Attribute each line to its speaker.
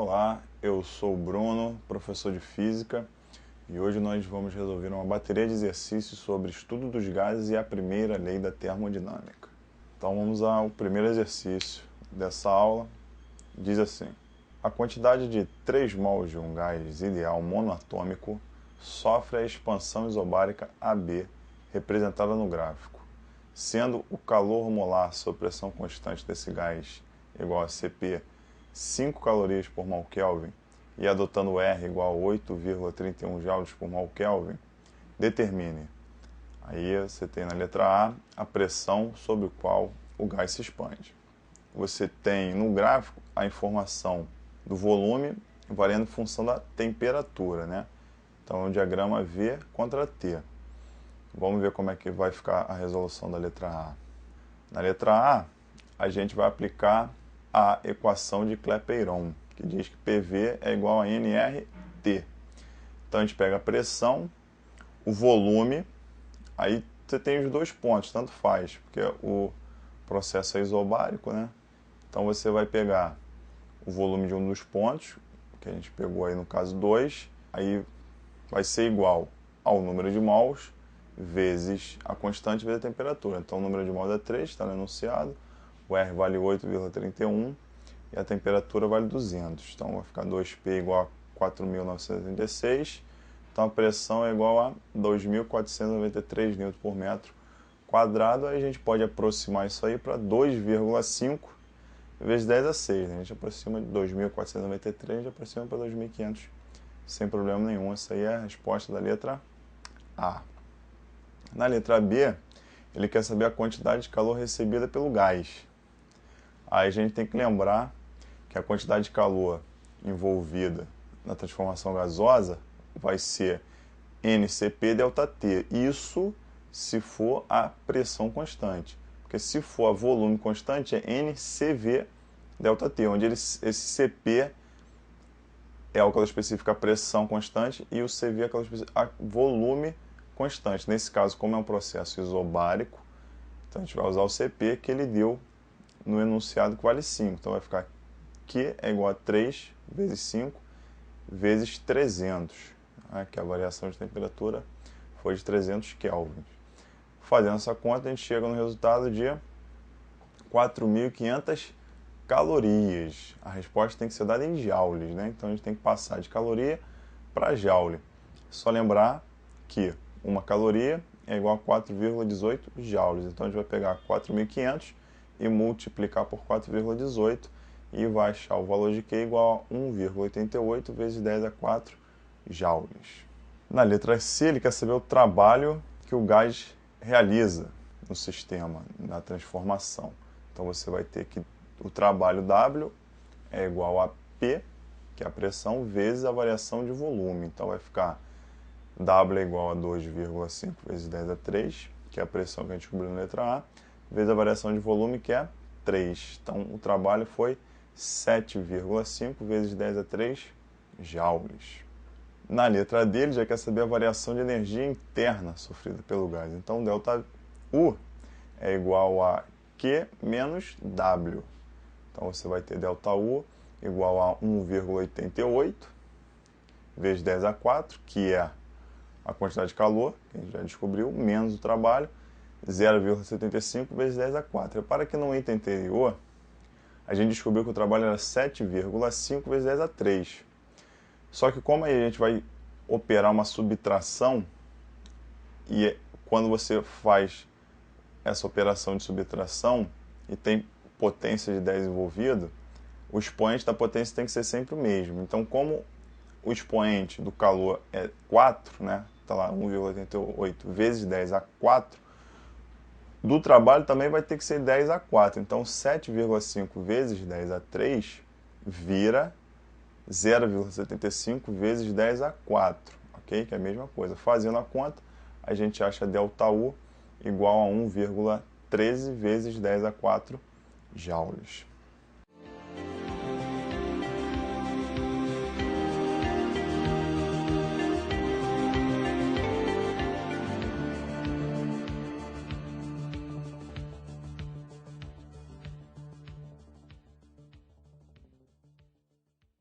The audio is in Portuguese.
Speaker 1: Olá, eu sou o Bruno, professor de Física, e hoje nós vamos resolver uma bateria de exercícios sobre estudo dos gases e a primeira lei da termodinâmica. Então vamos ao primeiro exercício dessa aula. Diz assim: a quantidade de 3 mols de um gás ideal monoatômico sofre a expansão isobárica AB, representada no gráfico, sendo o calor molar sob pressão constante desse gás igual a Cp 5 calorias por mol Kelvin e adotando R igual a 8,31 joules por mol Kelvin, determine. Aí você tem na letra A pressão sob a qual o gás se expande. Você tem no gráfico a informação do volume variando em função da temperatura, né? Então é um diagrama V contra T. Vamos ver como é que vai ficar a resolução da letra A. Na letra A gente vai aplicar a equação de Clapeyron, que diz que PV é igual a nRT. Então a gente pega a pressão, o volume, aí você tem os dois pontos, tanto faz, porque o processo é isobárico, né? Então você vai pegar o volume de um dos pontos, que a gente pegou aí no caso 2, aí vai ser igual ao número de mols vezes a constante vezes a temperatura. Então o número de mols é 3, está no enunciado, o R vale 8,31 e a temperatura vale 200. Então vai ficar 2P igual a 4.936. Então a pressão é igual a 2.493 Nm por metro quadrado. Aí a gente pode aproximar isso aí para 2,5 vezes 10 a 6. Né? A gente aproxima de 2.493, a gente aproxima para 2.500 sem problema nenhum. Essa aí é a resposta da letra A. Na letra B, ele quer saber a quantidade de calor recebida pelo gás. Aí a gente tem que lembrar que a quantidade de calor envolvida na transformação gasosa vai ser NCP ΔT. Isso se for a pressão constante. Porque se for a volume constante é NCV ΔT, onde esse CP é o que ela especifica a pressão constante e o CV é aquela especifica volume constante. Nesse caso, como é um processo isobárico, então a gente vai usar o CP que ele deu no enunciado que vale 5. Então vai ficar Q é igual a 3 vezes 5 vezes 300, né, que a variação de temperatura foi de 300 Kelvin. Fazendo essa conta, a gente chega no resultado de 4.500 calorias. A resposta tem que ser dada em joules, né? Então a gente tem que passar de caloria para joule. Só lembrar que uma caloria é igual a 4,18 joules. Então a gente vai pegar 4.500 e multiplicar por 4,18 e vai achar o valor de Q igual a 1,88 vezes 10 a 4 joules. Na letra C, ele quer saber o trabalho que o gás realiza no sistema, na transformação. Então você vai ter que o trabalho W é igual a P, que é a pressão, vezes a variação de volume. Então vai ficar W é igual a 2,5 vezes 10 a 3, que é a pressão que a gente descobriu na letra A, vezes a variação de volume, que é 3. Então o trabalho foi 7,5 vezes 10 a 3 joules. Na letra D, ele já quer saber a variação de energia interna sofrida pelo gás. Então ΔU é igual a Q menos W. Então você vai ter ΔU igual a 1,88 vezes 10 a 4, que é a quantidade de calor, que a gente já descobriu, menos o trabalho, 0,75 vezes 10 a 4. Repara que no item anterior, a gente descobriu que o trabalho era 7,5 vezes 10 a 3. Só que como aí a gente vai operar uma subtração, e quando você faz essa operação de subtração e tem potência de 10 envolvido, o expoente da potência tem que ser sempre o mesmo. Então, como o expoente do calor é 4, né? Está lá 1,88 vezes 10 a 4, do trabalho também vai ter que ser 10 a 4. Então, 7,5 vezes 10 a 3 vira 0,75 vezes 10 a 4, ok? Que é a mesma coisa. Fazendo a conta, a gente acha ΔU igual a 1,13 vezes 10 a 4 joules.